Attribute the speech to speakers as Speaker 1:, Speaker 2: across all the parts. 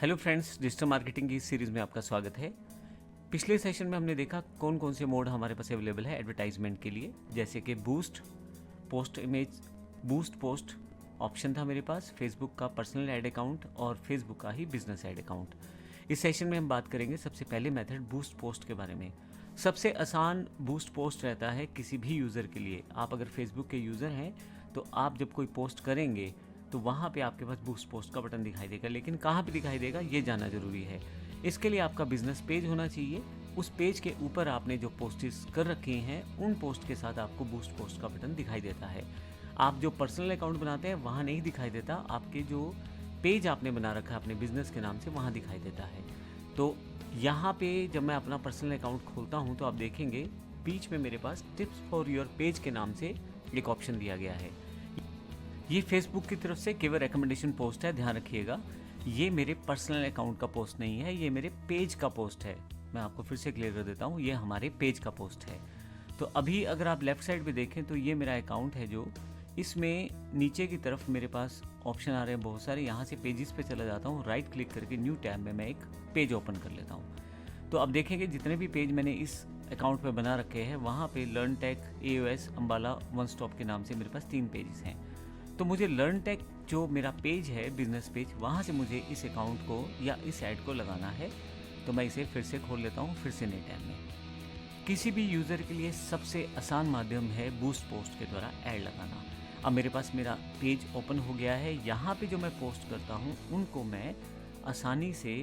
Speaker 1: Hello friends, digital marketing की इस series में आपका स्वागत है। पिछले सेशन में हमने देखा कौन कौन से मोड हमारे पास अवेलेबल है एडवर्टाइजमेंट के लिए, जैसे कि boost, post image, boost post option था मेरे पास, फेसबुक का पर्सनल ऐड अकाउंट और फेसबुक का ही बिजनेस ऐड अकाउंट। इस सेशन में हम बात करेंगे सबसे पहले मेथड बूस्ट पोस्ट के बारे में। सबसे आसान बूस्ट पोस्ट रहता है किसी भी यूज़र के लिए। आप अगर फेसबुक के यूज़र हैं तो आप जब कोई पोस्ट करेंगे तो वहाँ पे आपके पास बूस्ट पोस्ट का बटन दिखाई देगा, लेकिन कहाँ पे दिखाई देगा ये जानना ज़रूरी है। इसके लिए आपका बिजनेस पेज होना चाहिए। उस पेज के ऊपर आपने जो पोस्ट्स कर रखे हैं उन पोस्ट के साथ आपको बूस्ट पोस्ट का बटन दिखाई देता है। आप जो पर्सनल अकाउंट बनाते हैं वहाँ नहीं दिखाई देता, आपके जो पेज आपने बना रखा है अपने बिजनेस के नाम से वहाँ दिखाई देता है। तो यहाँ पे जब मैं अपना पर्सनल अकाउंट खोलता हूँ तो आप देखेंगे बीच में मेरे पास टिप्स फॉर योर पेज के नाम से एक ऑप्शन दिया गया है। ये फेसबुक की तरफ से केवल रिकमेंडेशन पोस्ट है, ध्यान रखिएगा। ये मेरे पर्सनल अकाउंट का पोस्ट नहीं है, ये मेरे पेज का पोस्ट है। मैं आपको फिर से क्लियर कर देता हूँ, ये हमारे पेज का पोस्ट है। तो अभी अगर आप लेफ़्ट साइड पे देखें तो ये मेरा अकाउंट है, जो इसमें नीचे की तरफ मेरे पास ऑप्शन आ रहे हैं बहुत सारे। यहाँ से पेजेस पे चला जाता हूँ, राइट क्लिक करके न्यू टैब में मैं एक पेज ओपन कर लेता हूँ। तो अब देखेंगे जितने भी पेज मैंने इस अकाउंट पे बना रखे हैं वहाँ पे learn take, AOS, Ambala, one stop के नाम से मेरे पास 3 पेजेस हैं। तो मुझे लर्न टेक जो मेरा पेज है, बिजनेस पेज, वहाँ से मुझे इस अकाउंट को या इस ऐड को लगाना है। तो मैं इसे फिर से खोल लेता हूँ, फिर से नए टैब में। किसी भी यूज़र के लिए सबसे आसान माध्यम है बूस्ट पोस्ट के द्वारा ऐड लगाना। अब मेरे पास मेरा पेज ओपन हो गया है। यहाँ पे जो मैं पोस्ट करता हूँ उनको मैं आसानी से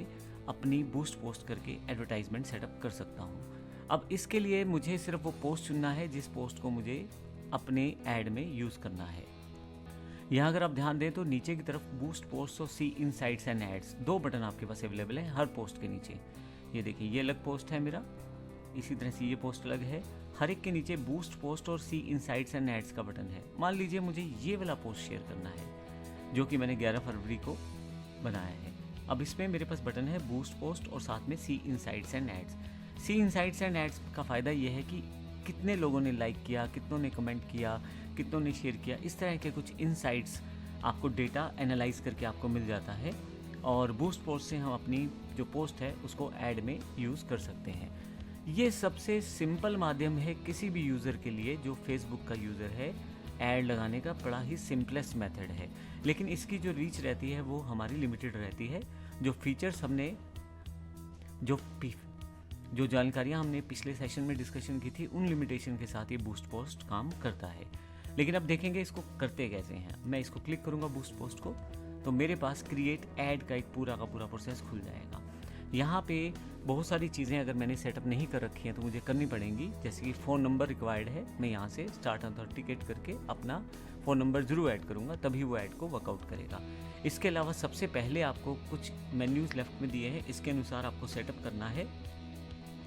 Speaker 1: अपनी बूस्ट पोस्ट करके एडवर्टाइजमेंट सेटअप कर सकता हूँ। अब इसके लिए मुझे सिर्फ वो पोस्ट चुनना है जिस पोस्ट को मुझे अपने ऐड में यूज़ करना है। यहाँ अगर आप ध्यान दें तो नीचे की तरफ बूस्ट पोस्ट और सी इनसाइट्स एंड एड्स 2 बटन आपके पास अवेलेबल है हर पोस्ट के नीचे। ये देखिए, ये अलग पोस्ट है मेरा, इसी तरह से ये पोस्ट अलग है। हर एक के नीचे बूस्ट पोस्ट और सी इनसाइट्स एंड एड्स का बटन है। मान लीजिए मुझे ये वाला पोस्ट शेयर करना है जो कि मैंने 11 फरवरी को बनाया है। अब इसमें मेरे पास बटन है बूस्ट पोस्ट और साथ में see insights and ads. See insights and ads का फ़ायदा ये है कि कितने लोगों ने लाइक किया, कितनों ने कमेंट किया, कितनों ने शेयर किया, इस तरह के कुछ इनसाइट्स आपको डेटा एनालाइज करके आपको मिल जाता है। और बूस्ट पोस्ट से हम अपनी जो पोस्ट है उसको ऐड में यूज़ कर सकते हैं। ये सबसे सिंपल माध्यम है किसी भी यूज़र के लिए जो फेसबुक का यूज़र है, ऐड लगाने का बड़ा ही सिंपलेस्ट मेथड है। लेकिन इसकी जो रीच रहती है वो हमारी लिमिटेड रहती है। जो फीचर्स हमने जो जानकारियाँ हमने पिछले सेशन में डिस्कशन की थी उन लिमिटेशन के साथ ये बूस्ट पोस्ट काम करता है। लेकिन अब देखेंगे इसको करते कैसे हैं। मैं इसको क्लिक करूँगा बूस्ट पोस्ट को तो मेरे पास क्रिएट ऐड का एक पूरा का पूरा प्रोसेस खुल जाएगा। यहाँ पे बहुत सारी चीज़ें अगर मैंने सेटअप नहीं कर रखी हैं तो मुझे करनी पड़ेंगी, जैसे कि फ़ोन नंबर रिक्वायर्ड है। मैं यहाँ से स्टार्ट ऑथेंटिकेट करके अपना फ़ोन नंबर ज़रूर ऐड करूँगा, तभी वो ऐड को वर्कआउट करेगा। इसके अलावा सबसे पहले आपको कुछ मेन्यूज़ लेफ्ट में दिए हैं, इसके अनुसार आपको सेटअप करना है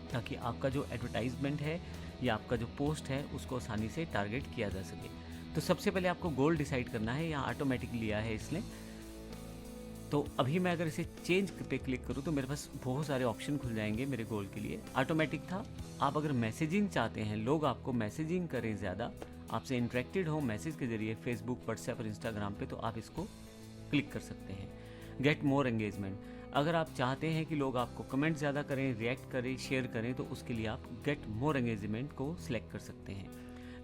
Speaker 1: ताकि आपका जो एडवर्टाइजमेंट है या आपका जो पोस्ट है उसको आसानी से टारगेट किया जा सके। तो सबसे पहले आपको गोल डिसाइड करना है। यहाँ ऑटोमेटिक लिया है इसने। तो अभी मैं अगर इसे चेंज पे क्लिक करूँ तो मेरे पास बहुत सारे ऑप्शन खुल जाएंगे मेरे गोल के लिए। ऑटोमेटिक था। आप अगर मैसेजिंग चाहते हैं, लोग आपको मैसेजिंग करें, ज़्यादा आपसे इंटरेक्टेड हो मैसेज के जरिए फेसबुक, व्हाट्सएप और इंस्टाग्राम पे, तो आप इसको क्लिक कर सकते हैं। गेट मोर एंगेजमेंट, अगर आप चाहते हैं कि लोग आपको कमेंट ज़्यादा करें, रिएक्ट करें, शेयर करें, तो उसके लिए आप गेट मोर एंगेजमेंट को सिलेक्ट कर सकते हैं।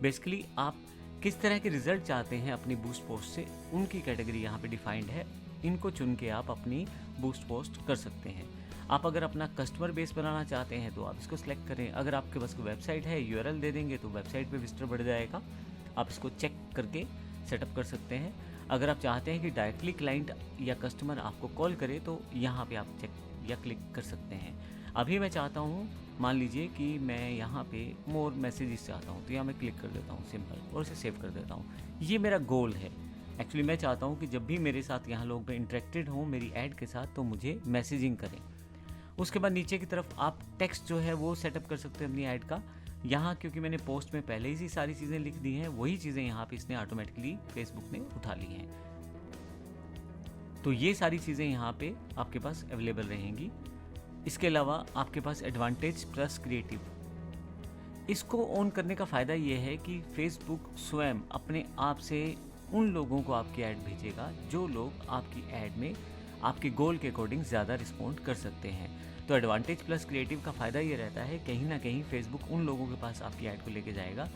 Speaker 1: बेसिकली आप किस तरह के रिजल्ट चाहते हैं अपनी बूस्ट पोस्ट से, उनकी कैटेगरी यहाँ पे डिफाइंड है। इनको चुन के आप अपनी बूस्ट पोस्ट कर सकते हैं। आप अगर अपना कस्टमर बेस बनाना चाहते हैं तो आप इसको सिलेक्ट करें। अगर आपके पास कोई वेबसाइट है, URL दे देंगे तो वेबसाइट पे विजिटर बढ़ जाएगा। आप इसको चेक करके सेटअप कर सकते हैं। अगर आप चाहते हैं कि डायरेक्टली क्लाइंट या कस्टमर आपको कॉल करे तो यहाँ पे आप चेक या क्लिक कर सकते हैं। अभी मैं चाहता हूँ, मान लीजिए कि मैं यहाँ पे मोर मैसेजेस चाहता हूँ तो यहाँ मैं क्लिक कर देता हूँ सिंपल, और इसे सेव कर देता हूँ। ये मेरा गोल है। एक्चुअली मैं चाहता हूँ कि जब भी मेरे साथ यहाँ लोग इंटरेक्टेड हों मेरी ऐड के साथ तो मुझे मैसेजिंग करें। उसके बाद नीचे की तरफ आप टेक्स्ट जो है वो सेटअप कर सकते हैं अपनी ऐड का। यहाँ क्योंकि मैंने पोस्ट में पहले ही सारी चीज़ें लिख दी हैं, वही चीज़ें यहाँ पे इसने ऑटोमेटिकली फेसबुक ने उठा ली हैं। तो ये सारी चीज़ें यहाँ पे आपके पास अवेलेबल रहेंगी। इसके अलावा आपके पास एडवांटेज प्लस क्रिएटिव, इसको ऑन करने का फ़ायदा ये है कि फेसबुक स्वयं अपने आप से उन लोगों को आपकी ऐड भेजेगा जो लोग आपकी ऐड में आपके गोल के अकॉर्डिंग ज़्यादा रिस्पॉन्ड कर सकते हैं। तो एडवांटेज प्लस क्रिएटिव का फ़ायदा ये रहता है, कहीं ना कहीं फेसबुक उन लोगों के पास आपकी ऐड को लेके जाएगा।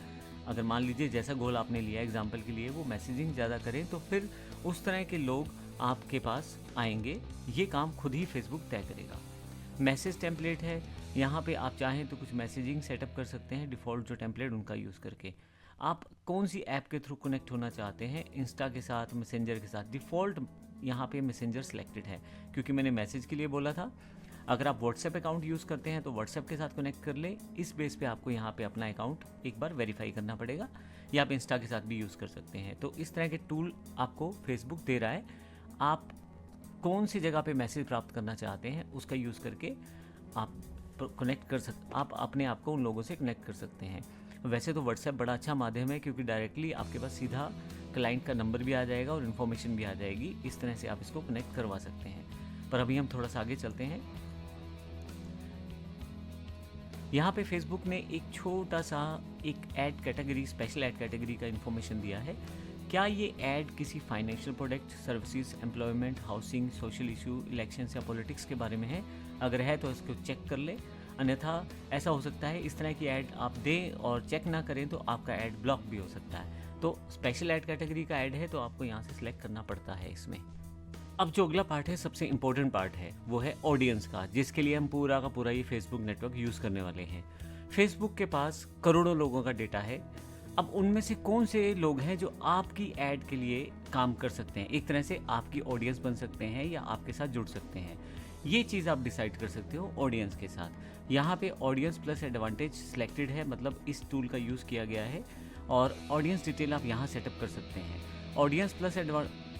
Speaker 1: अगर मान लीजिए जैसा गोल आपने लिया एग्जाम्पल के लिए वो मैसेजिंग ज़्यादा करें, तो फिर उस तरह के लोग आपके पास आएंगे। ये काम खुद ही फेसबुक तय करेगा। मैसेज टेम्पलेट है, यहाँ पे आप चाहें तो कुछ मैसेजिंग सेटअप कर सकते हैं डिफ़ॉल्ट जो टेम्पलेट उनका यूज़ करके। आप कौन सी ऐप के थ्रू कनेक्ट होना चाहते हैं, इंस्टा के साथ, मैसेंजर के साथ। डिफ़ॉल्ट यहाँ पे मैसेंजर सेलेक्टेड है क्योंकि मैंने मैसेज के लिए बोला था। अगर आप व्हाट्सएप अकाउंट यूज़ करते हैं तो व्हाट्सएप के साथ कनेक्ट कर ले। इस बेस पे आपको यहाँ पे अपना अकाउंट एक बार वेरीफाई करना पड़ेगा, या आप इंस्टा के साथ भी यूज़ कर सकते हैं। तो इस तरह के टूल आपको फेसबुक दे रहा है। आप कौन सी जगह पे मैसेज प्राप्त करना चाहते हैं उसका यूज़ करके आप कनेक्ट कर आप अपने आप को उन लोगों से कनेक्ट कर सकते हैं। वैसे तो व्हाट्सएप बड़ा अच्छा माध्यम है क्योंकि डायरेक्टली आपके पास सीधा क्लाइंट का नंबर भी आ जाएगा और इन्फॉर्मेशन भी आ जाएगी। इस तरह से आप इसको कनेक्ट करवा सकते हैं। पर अभी हम थोड़ा सा आगे चलते हैं। यहाँ पे फेसबुक ने एक छोटा सा एक add category, special add category का इन्फॉर्मेशन दिया है। क्या ये ऐड किसी financial product, services, employment, housing, social issue, elections या पॉलिटिक्स के बारे में है? अगर है तो इसको चेक कर ले, अन्यथा ऐसा हो सकता है इस तरह की ऐड आप दें और चेक ना करें तो आपका ऐड ब्लॉक भी हो सकता है। तो स्पेशल ऐड कैटेगरी का ऐड है तो आपको यहाँ से सिलेक्ट करना पड़ता है इसमें। अब जो अगला पार्ट है, सबसे इम्पोर्टेंट पार्ट है, वो है ऑडियंस का, जिसके लिए हम पूरा का पूरा ये फेसबुक नेटवर्क यूज़ करने वाले हैं। फेसबुक के पास करोड़ों लोगों का डेटा है। अब उनमें से कौन से लोग हैं जो आपकी ऐड के लिए काम कर सकते हैं, एक तरह से आपकी ऑडियंस बन सकते हैं या आपके साथ जुड़ सकते हैं, ये चीज़ आप डिसाइड कर सकते हो ऑडियंस के साथ। यहाँ पे ऑडियंस प्लस एडवांटेज सिलेक्टेड है, मतलब इस टूल का यूज़ किया गया है और ऑडियंस डिटेल आप यहाँ सेटअप कर सकते हैं। Audience plus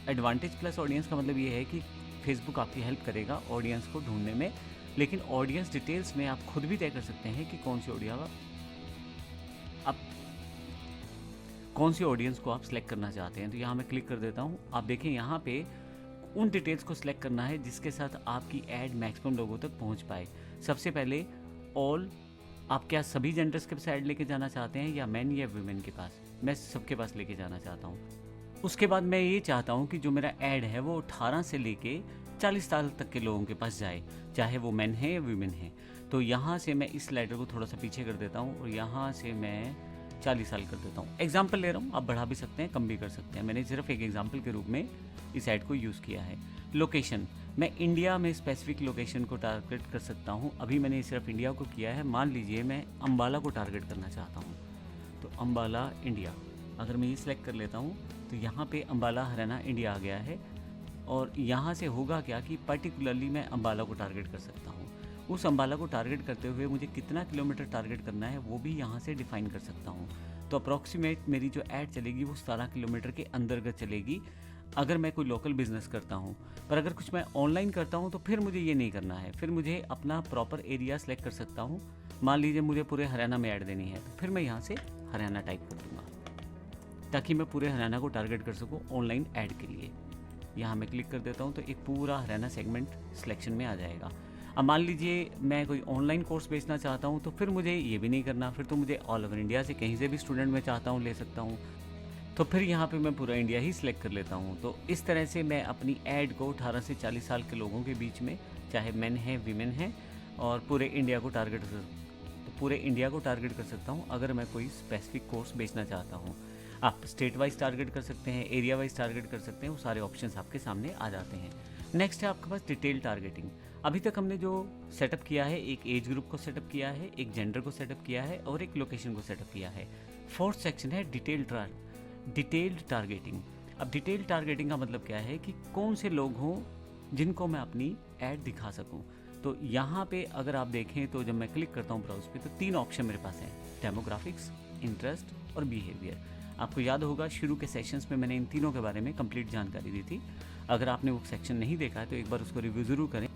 Speaker 1: advantage plus audience का मतलब ये है कि फेसबुक आपकी हेल्प करेगा ऑडियंस को ढूंढने में, लेकिन ऑडियंस डिटेल्स में आप खुद भी तय कर सकते हैं कि कौन सी ऑडियंस को आप सिलेक्ट करना चाहते हैं। तो यहाँ मैं क्लिक कर देता हूँ। आप देखें यहाँ पे उन डिटेल्स को सिलेक्ट करना है जिसके साथ आपकी ऐड मैक्सिमम लोगों तक पहुँच पाए। सबसे पहले ऑल, आप क्या सभी जेंडर्स के पास ऐड लेके जाना चाहते हैं या मैन या वुमेन के पास? मैं सबके पास लेके जाना चाहता हूँ। उसके बाद मैं ये चाहता हूँ कि जो मेरा ऐड है वो 18 से लेके 40 साल तक के लोगों के पास जाए, चाहे वो मैन है या वुमेन है। तो यहाँ से मैं इस स्लाइडर को थोड़ा सा पीछे कर देता हूँ और यहाँ से मैं 40 साल कर देता हूँ। एग्जाम्पल ले रहा हूँ, आप बढ़ा भी सकते हैं, कम भी कर सकते हैं। मैंने सिर्फ एक एग्जाम्पल के रूप में इस ऐड को यूज़ किया है। लोकेशन, मैं इंडिया में स्पेसिफिक लोकेशन को टारगेट कर सकता हूँ। अभी मैंने सिर्फ इंडिया को किया है। मान लीजिए मैं अम्बाला को टारगेट करना चाहता हूँ, तो अम्बाला इंडिया, अगर मैं ये सिलेक्ट कर लेता हूँ तो यहाँ पे अम्बाला हरियाणा इंडिया आ गया है। और यहाँ से होगा क्या कि पर्टिकुलरली मैं अम्बाला को टारगेट कर सकता हूँ। उस अम्बाला को टारगेट करते हुए मुझे कितना किलोमीटर टारगेट करना है वो भी यहाँ से डिफाइन कर सकता हूँ। तो अप्रॉक्सीमेट मेरी जो ऐड चलेगी वो 17 किलोमीटर के अंतर्गत चलेगी अगर मैं कोई लोकल बिजनेस करता हूँ। पर अगर कुछ मैं ऑनलाइन करता हूँ तो फिर मुझे ये नहीं करना है, फिर मुझे अपना प्रॉपर एरिया सेलेक्ट कर सकता हूँ। मान लीजिए मुझे पूरे हरियाणा में ऐड देनी है तो फिर मैं यहाँ से हरियाणा टाइप कर दूँगा ताकि मैं पूरे हरियाणा को टारगेट कर सकूँ ऑनलाइन ऐड के लिए। यहाँ मैं क्लिक कर देता हूँ तो एक पूरा हरियाणा सेगमेंट सिलेक्शन में आ जाएगा। अब मान लीजिए मैं कोई ऑनलाइन कोर्स बेचना चाहता हूँ तो फिर मुझे ये भी नहीं करना, फिर तो मुझे ऑल ओवर इंडिया से कहीं से भी स्टूडेंट मैं चाहता हूँ ले सकता हूँ। तो फिर यहाँ पे मैं पूरा इंडिया ही सिलेक्ट कर लेता हूँ। तो इस तरह से मैं अपनी ऐड को 18 से 40 साल के लोगों के बीच में, चाहे मेन है वीमेन है, और पूरे इंडिया को टारगेट कर सकता हूँ अगर मैं कोई स्पेसिफिक कोर्स बेचना चाहता हूँ। आप स्टेट वाइज टारगेट कर सकते हैं, एरिया वाइज टारगेट कर सकते हैं, वो सारे ऑप्शंस आपके सामने आ जाते हैं। नेक्स्ट है आपके पास डिटेल टारगेटिंग। अभी तक हमने जो सेटअप किया है, एक एज ग्रुप को सेटअप किया है, एक जेंडर को सेटअप किया है और एक लोकेशन को सेटअप किया है। फोर्थ सेक्शन है डिटेल्ड टारगेटिंग। अब डिटेल टारगेटिंग का मतलब क्या है कि कौन से लोग हों जिनको मैं अपनी ऐड दिखा सकूं। तो यहाँ पे अगर आप देखें तो जब मैं क्लिक करता हूँ ब्राउज पे तो 3 ऑप्शन मेरे पास हैं, डेमोग्राफिक्स, इंटरेस्ट और बिहेवियर। आपको याद होगा शुरू के सेशंस में मैंने इन तीनों के बारे में कंप्लीट जानकारी दी थी। अगर आपने वो सेक्शन नहीं देखा है तो एक बार उसको रिव्यू ज़रूर करें।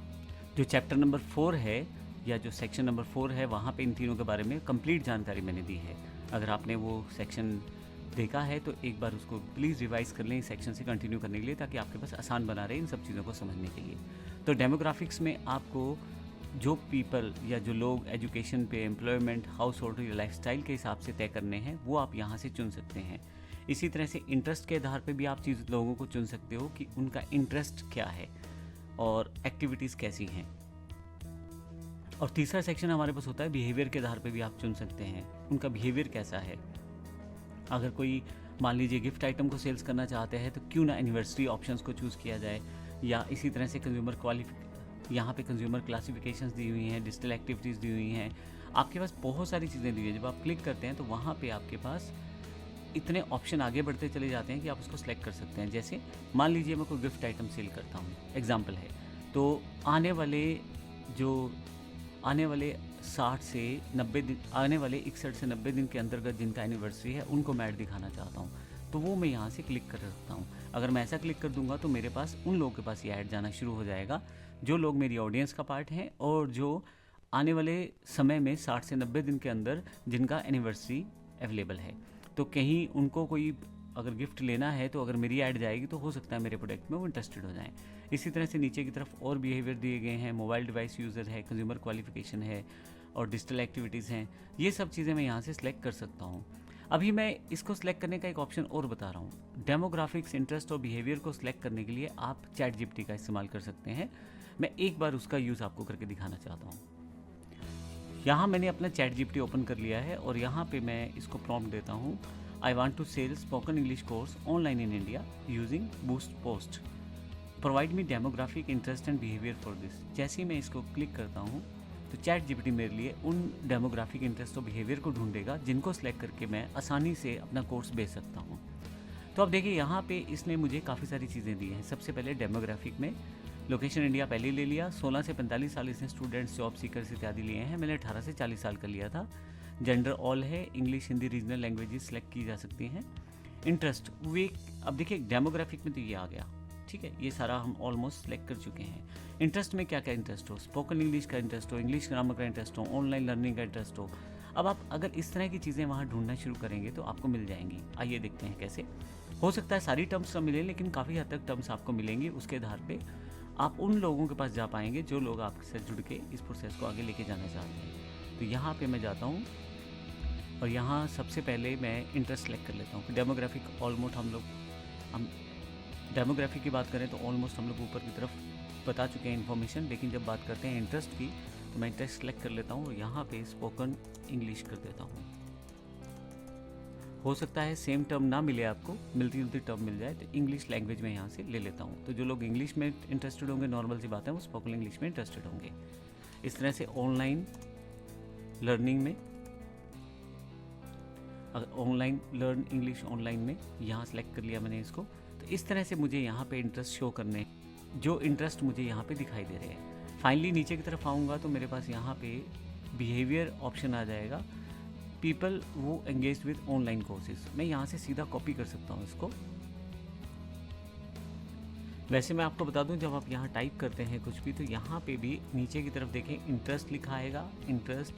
Speaker 1: जो चैप्टर नंबर 4 है या जो सेक्शन नंबर 4 है वहाँ पे इन तीनों के बारे में कंप्लीट जानकारी मैंने दी है। अगर आपने वो सेक्शन देखा है तो एक बार उसको प्लीज़ रिवाइज़ कर लें इस सेक्शन से कंटिन्यू करने के लिए, ताकि आपके पास आसान बना रहे इन सब चीज़ों को समझने के लिए। तो डेमोग्राफिक्स में आपको जो पीपल या जो लोग एजुकेशन पे, एम्प्लॉयमेंट, हाउस होल्ड या लाइफस्टाइल के हिसाब से तय करने हैं वो आप यहाँ से चुन सकते हैं। इसी तरह से इंटरेस्ट के आधार पे भी आप लोगों को चुन सकते हो कि उनका इंटरेस्ट क्या है। और एक्टिविटीज़ कैसी हैं। और तीसरा सेक्शन हमारे पास होता है बिहेवियर के आधार पे भी आप चुन सकते हैं, उनका बिहेवियर कैसा है। अगर कोई मान लीजिए गिफ्ट आइटम को सेल्स करना चाहते हैं तो क्यों ना एनिवर्सरी ऑप्शंस को चूज़ किया जाए, या इसी तरह से यहाँ पे कंज्यूमर क्लासिफिकेशंस दी हुई हैं, डिजिटल एक्टिविटीज़ दी हुई हैं, आपके पास बहुत सारी चीज़ें दी हुई हैं। जब आप क्लिक करते हैं तो वहाँ पे आपके पास इतने ऑप्शन आगे बढ़ते चले जाते हैं कि आप उसको सेलेक्ट कर सकते हैं। जैसे मान लीजिए मैं कोई गिफ्ट आइटम सेल करता हूँ, एग्जाम्पल है, तो आने वाले 61 से 90 दिन के अंतर्गत जिनका एनिवर्सरी है उनको मैं ऐड दिखाना चाहता हूँ, तो वो मैं यहाँ से क्लिक कर सकता हूँ। अगर मैं ऐसा क्लिक कर दूंगा तो मेरे पास उन लोगों के पास ये ऐड जाना शुरू हो जाएगा जो लोग मेरी ऑडियंस का पार्ट हैं और जो आने वाले समय में 60 से 90 दिन के अंदर जिनका एनिवर्सरी अवेलेबल है। तो कहीं उनको कोई अगर गिफ्ट लेना है तो अगर मेरी ऐड जाएगी तो हो सकता है मेरे प्रोडक्ट में वो इंटरेस्टेड हो जाएं। इसी तरह से नीचे की तरफ और बिहेवियर दिए गए हैं, मोबाइल डिवाइस यूज़र है, कंज्यूमर क्वालिफिकेशन है और डिजिटल एक्टिविटीज़ हैं। ये सब चीज़ें मैं यहाँ से सिलेक्ट कर सकता हूँ। अभी मैं इसको सिलेक्ट करने का एक ऑप्शन और बता रहा हूँ। डेमोग्राफिक्स, इंटरेस्ट और बिहेवियर को सिलेक्ट करने के लिए आप चैट जीपीटी का इस्तेमाल कर सकते हैं। मैं एक बार उसका यूज़ आपको करके दिखाना चाहता हूँ। यहाँ मैंने अपना चैट जीपीटी ओपन कर लिया है और यहाँ पे मैं इसको प्रॉम्प्ट देता हूँ, I want to sell spoken English course online in India using boost post, provide me demographic, interest and behaviour for this. जैसे ही मैं इसको क्लिक करता हूँ तो चैट जीपीटी मेरे लिए उन डेमोग्राफिक, इंटरेस्ट और बिहेवियर को ढूंढेगा जिनको सेलेक्ट करके मैं आसानी से अपना कोर्स बेच सकता हूँ। तो अब देखिए यहाँ पे इसने मुझे काफ़ी सारी चीज़ें दी हैं। सबसे पहले डेमोग्राफिक में लोकेशन इंडिया पहले ले लिया, 16 से 45 साल इसने स्टूडेंट्स, जॉब सीकर्स इत्यादि लिए हैं। मैंने 18 से 40 साल का लिया था। जेंडर ऑल है, English, Hindi, regional languages select की जा सकती हैं। इंटरेस्ट वे, अब देखिए डेमोग्राफिक में तो ये आ गया, ठीक है, ये सारा हम ऑलमोस्ट सेलेक्ट कर चुके हैं। इंटरेस्ट में क्या क्या इंटरेस्ट हो, स्पोकन इंग्लिश का इंटरेस्ट हो, इंग्लिश ग्रामर का इंटरेस्ट हो, ऑनलाइन लर्निंग का इंटरेस्ट हो। अब आप अगर इस तरह की चीज़ें वहाँ ढूंढना शुरू करेंगे तो आपको मिल जाएंगी। आइए देखते हैं कैसे। हो सकता है सारी टर्म्स ना मिले, लेकिन काफ़ी हद तक टर्म्स आपको मिलेंगी। उसके आधार पे आप उन लोगों के पास जा पाएंगे जो लोग आपसे जुड़ के इस प्रोसेस को आगे लेके जाना चाहते हैं। तो यहाँ पे मैं जाता हूँ और यहाँ सबसे पहले मैं इंटरेस्ट सेलेक्ट कर लेता हूँ। डेमोग्राफिक ऑलमोस्ट हम डेमोग्राफी की बात करें तो ऑलमोस्ट हम लोग ऊपर की तरफ बता चुके हैं इन्फॉर्मेशन, लेकिन जब बात करते हैं इंटरेस्ट की तो मैं इंटरेस्ट सेलेक्ट कर लेता हूँ और यहाँ पे स्पोकन इंग्लिश कर देता हूँ। हो सकता है सेम टर्म ना मिले आपको, मिलती जुलती टर्म मिल जाए, तो इंग्लिश लैंग्वेज में यहाँ से ले लेता हूँ। तो जो लोग इंग्लिश में इंटरेस्टेड होंगे, नॉर्मल सी बात है, वो स्पोकन इंग्लिश में इंटरेस्टेड होंगे। इस तरह से ऑनलाइन लर्निंग में, अगर ऑनलाइन लर्न इंग्लिश ऑनलाइन में यहाँ सेलेक्ट कर लिया मैंने इसको, तो इस तरह से मुझे यहाँ पे इंटरेस्ट शो करने, जो इंटरेस्ट मुझे यहाँ पे दिखाई दे रहे हैं। फाइनली नीचे की तरफ आऊँगा तो मेरे पास यहाँ पे बिहेवियर ऑप्शन आ जाएगा, पीपल वो एंगेज विद ऑनलाइन कोर्सेज। मैं यहाँ से सीधा कॉपी कर सकता हूँ इसको। वैसे मैं आपको बता दूं, जब आप यहाँ टाइप करते हैं कुछ भी तो यहाँ पे भी नीचे की तरफ देखें इंटरेस्ट लिखा आएगा, इंटरेस्ट,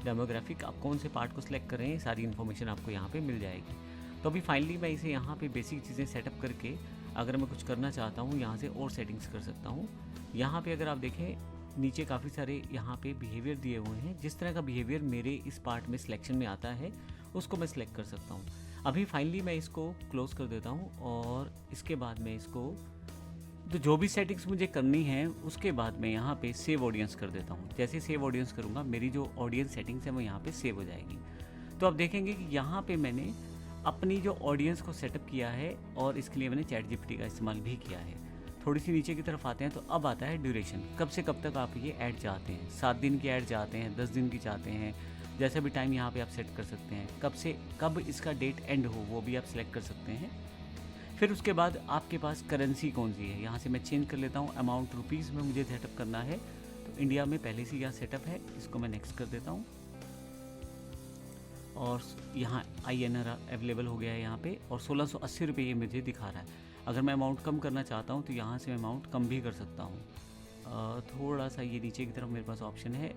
Speaker 1: डेमोग्राफिक आप कौन से पार्ट को सिलेक्ट कर रहे हैं, सारी इन्फॉर्मेशन आपको यहाँ पे मिल जाएगी। तो अभी फाइनली मैं इसे यहाँ पे बेसिक चीज़ें सेटअप करके अगर मैं कुछ करना चाहता हूँ यहाँ से और सेटिंग्स कर सकता हूँ। यहाँ पे अगर आप देखें नीचे काफ़ी सारे यहाँ पे बिहेवियर दिए हुए हैं। जिस तरह का बिहेवियर मेरे इस पार्ट में सिलेक्शन में आता है उसको मैं सिलेक्ट कर सकता हूँ। अभी फाइनली मैं इसको क्लोज़ कर देता हूँ और इसके बाद में इसको तो जो भी सेटिंग्स मुझे करनी है उसके बाद मैं यहाँ पे सेव ऑडियंस कर देता हूँ। जैसे सेव ऑडियंस करूँगा मेरी जो ऑडियंस सेटिंग्स है वो यहाँ पे सेव हो जाएगी। तो आप देखेंगे कि यहाँ पे मैंने अपनी जो ऑडियंस को सेटअप किया है और इसके लिए मैंने चैट जीपीटी का इस्तेमाल भी किया है। थोड़ी सी नीचे की तरफ आते हैं तो अब आता है ड्यूरेशन, कब से कब तक आप ये ऐड चाहते हैं। 7 दिन की ऐड चाहते हैं, 10 दिन की चाहते हैं, जैसा भी टाइम यहाँ पे आप सेट कर सकते हैं। कब से कब इसका डेट एंड हो वो भी आप सिलेक्ट कर सकते हैं। फिर उसके बाद आपके पास करेंसी कौन सी है, यहाँ से मैं चेंज कर लेता हूँ। अमाउंट रुपीज़ में मुझे सेटअप करना है तो इंडिया में पहले से यहाँ सेटअप है, इसको मैं नेक्स्ट कर देता हूँ। और यहाँ INR अवेलेबल हो गया है यहाँ पे और 1680 रुपये ये मुझे दिखा रहा है। अगर मैं अमाउंट कम करना चाहता हूँ तो यहाँ से मैं अमाउंट कम भी कर सकता हूँ। थोड़ा सा ये नीचे की तरफ मेरे पास ऑप्शन है,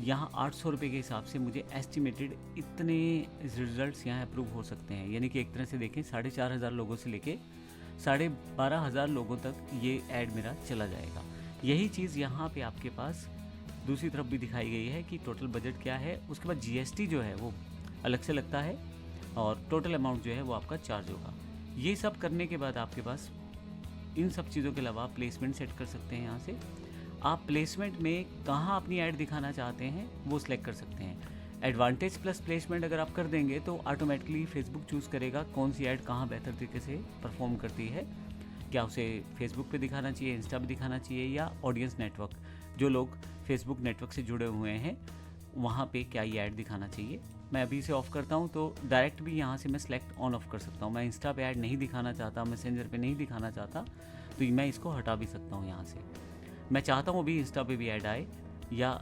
Speaker 1: यहाँ 800 रुपये के हिसाब से मुझे एस्टिमेटेड इतने रिजल्ट्स यहाँ अप्रूव हो सकते हैं। यानी कि एक तरह से देखें 4500 लोगों से लेके 12500 लोगों तक ये ऐड मेरा चला जाएगा। यही चीज़ यहाँ पे आपके पास दूसरी तरफ भी दिखाई गई है कि टोटल बजट क्या है, उसके बाद GST जो है वो अलग से लगता है और टोटल अमाउंट जो है वो आपका चार्ज होगा। ये सब करने के बाद आपके पास इन सब चीज़ों के अलावा आप प्लेसमेंट सेट कर सकते हैं। यहाँ से आप प्लेसमेंट में कहाँ अपनी ऐड दिखाना चाहते हैं वो सिलेक्ट कर सकते हैं। एडवांटेज प्लस प्लेसमेंट अगर आप कर देंगे तो ऑटोमेटिकली फेसबुक चूज़ करेगा कौन सी ऐड कहाँ बेहतर तरीके से परफॉर्म करती है। क्या उसे फेसबुक पे दिखाना चाहिए, इंस्टा पे दिखाना चाहिए, या ऑडियंस नेटवर्क, जो लोग फेसबुक नेटवर्क से जुड़े हुए हैं वहाँ पे क्या ये ऐड दिखाना चाहिए। मैं अभी इसे ऑफ़ करता हूँ तो डायरेक्ट भी यहाँ से मैं सेलेक्ट ऑन ऑफ कर सकता हूँ। मैं इंस्टा पे ऐड नहीं दिखाना चाहता, मैसेंजर पे नहीं दिखाना चाहता, तो मैं इसको हटा भी सकता हूँ यहाँ से। मैं चाहता हूँ अभी इंस्टा पे भी ऐड आए, या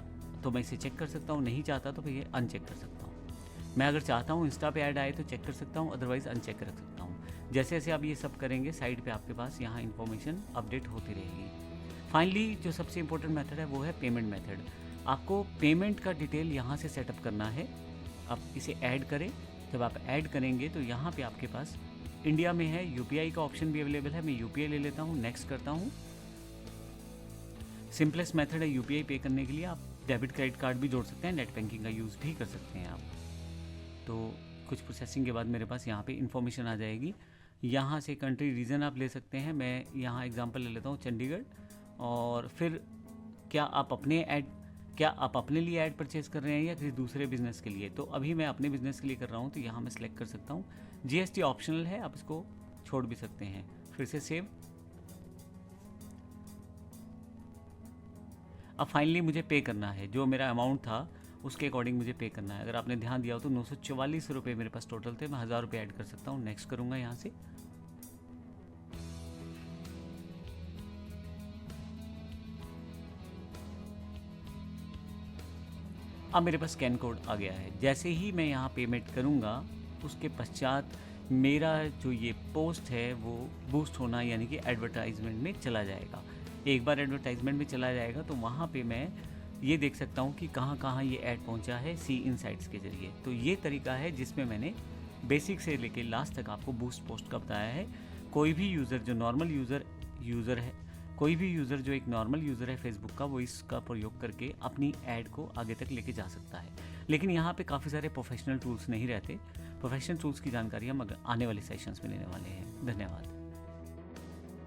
Speaker 1: तो मैं इसे चेक कर सकता हूँ, नहीं चाहता तो फिर ये अनचेक कर सकता हूँ। मैं अगर चाहता हूँ इंस्टा पे ऐड आए तो चेक कर सकता हूँ, अदरवाइज़ अनचेक रख सकता हूँ। जैसे जैसे आप ये सब करेंगे साइड पे आपके पास यहाँ इन्फॉर्मेशन अपडेट होती रहेगी। फाइनली जो सबसे इंपॉर्टेंट मेथड है वो है पेमेंट मेथड। आपको पेमेंट का डिटेल यहाँ से सेटअप करना है। आप इसे ऐड करें, जब आप ऐड करेंगे तो यहाँ पे आपके पास इंडिया में है यूपीआई का ऑप्शन भी अवेलेबल है। मैं यूपीआई ले लेता हूँ, नेक्स्ट करता हूँ। सिंपलेस्ट मेथड है यूपीआई पे करने के लिए। आप डेबिट क्रेडिट कार्ड भी जोड़ सकते हैं, नेट बैंकिंग का यूज़ भी कर सकते हैं आप। तो कुछ प्रोसेसिंग के बाद मेरे पास यहाँ पे इन्फॉर्मेशन आ जाएगी। यहाँ से कंट्री रीजन आप ले सकते हैं। मैं यहाँ एग्जांपल ले लेता हूँ चंडीगढ़। और फिर क्या आप अपने लिए ऐड परचेज कर रहे हैं या किसी दूसरे बिजनेस के लिए। तो अभी मैं अपने बिजनेस के लिए कर रहा हूँ तो यहाँ मैं सिलेक्ट कर सकता हूँ। जीएसटी ऑप्शनल है, आप इसको छोड़ भी सकते हैं। फिर से सेव। अब फाइनली मुझे पे करना है, जो मेरा अमाउंट था उसके अकॉर्डिंग मुझे पे करना है। अगर आपने ध्यान दिया हो तो 944 रुपये मेरे पास टोटल थे। मैं 1000 रुपये ऐड कर सकता हूँ, नेक्स्ट करूँगा यहाँ से। अब मेरे पास स्कैन कोड आ गया है। जैसे ही मैं यहाँ पेमेंट करूँगा उसके पश्चात मेरा जो ये पोस्ट है वो बूस्ट होना यानी कि एडवर्टाइजमेंट में चला जाएगा। एक बार एडवर्टाइजमेंट में चला जाएगा तो वहाँ पे मैं ये देख सकता हूँ कि कहाँ कहाँ ये ऐड पहुँचा है सी इनसाइट्स के ज़रिए। तो ये तरीका है जिसमें मैंने बेसिक से लेके लास्ट तक आपको बूस्ट पोस्ट का बताया है। कोई भी यूज़र जो नॉर्मल यूज़र है, कोई भी यूज़र जो एक नॉर्मल यूज़र है फेसबुक का, वो इसका प्रयोग करके अपनी ऐड को आगे तक लेके जा सकता है। लेकिन यहाँ पे काफ़ी सारे प्रोफेशनल टूल्स नहीं रहते। प्रोफेशनल टूल्स की जानकारी हम आने वाले सेशंस में लेने वाले हैं। धन्यवाद।